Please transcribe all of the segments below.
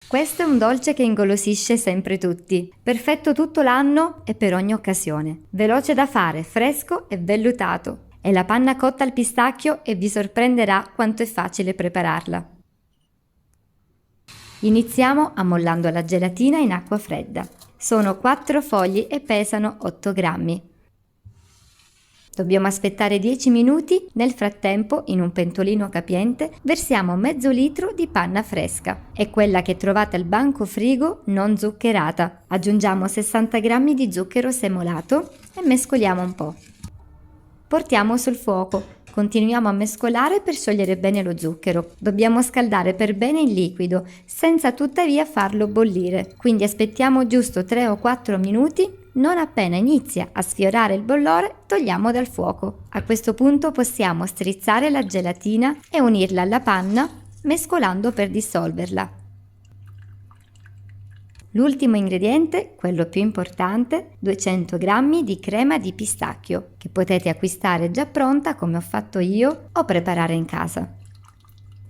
Questo è un dolce che ingolosisce sempre tutti, perfetto tutto l'anno e per ogni occasione. Veloce da fare, fresco e vellutato. È la panna cotta al pistacchio e vi sorprenderà quanto è facile prepararla. Iniziamo ammollando la gelatina in acqua fredda. Sono 4 fogli e pesano 8 grammi. Dobbiamo aspettare 10 minuti, nel frattempo in un pentolino capiente versiamo mezzo litro di panna fresca. È quella che trovate al banco frigo non zuccherata. Aggiungiamo 60 grammi di zucchero semolato e mescoliamo un po'. Portiamo sul fuoco. Continuiamo a mescolare per sciogliere bene lo zucchero. Dobbiamo scaldare per bene il liquido, senza tuttavia farlo bollire. Quindi aspettiamo giusto 3 o 4 minuti. Non appena inizia a sfiorare il bollore, togliamo dal fuoco. A questo punto possiamo strizzare la gelatina e unirla alla panna, mescolando per dissolverla. L'ultimo ingrediente, quello più importante, 200 g di crema di pistacchio, che potete acquistare già pronta come ho fatto io o preparare in casa.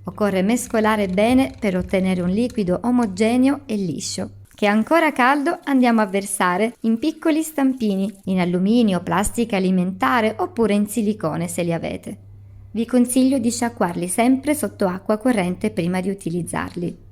Occorre mescolare bene per ottenere un liquido omogeneo e liscio, che ancora caldo andiamo a versare in piccoli stampini, in alluminio, plastica alimentare oppure in silicone se li avete. Vi consiglio di sciacquarli sempre sotto acqua corrente prima di utilizzarli.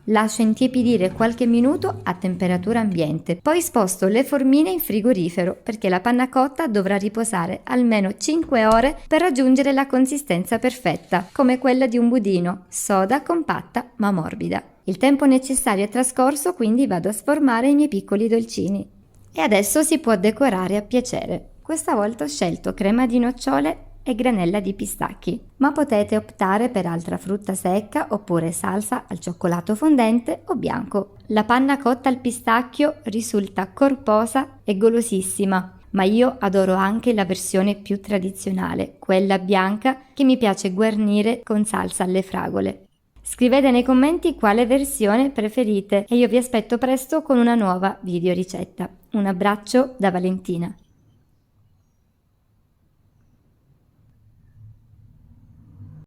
Lascio intiepidire qualche minuto a temperatura ambiente, poi sposto le formine in frigorifero perché la panna cotta dovrà riposare almeno 5 ore per raggiungere la consistenza perfetta, come quella di un budino, soda, compatta ma morbida. Il tempo necessario è trascorso, quindi vado a sformare i miei piccoli dolcini. E adesso si può decorare a piacere. Questa volta ho scelto crema di nocciole e granella di pistacchi, ma potete optare per altra frutta secca oppure salsa al cioccolato fondente o bianco. La panna cotta al pistacchio risulta corposa e golosissima, ma io adoro anche la versione più tradizionale, quella bianca che mi piace guarnire con salsa alle fragole. Scrivete nei commenti quale versione preferite e io vi aspetto presto con una nuova video ricetta. Un abbraccio da Valentina.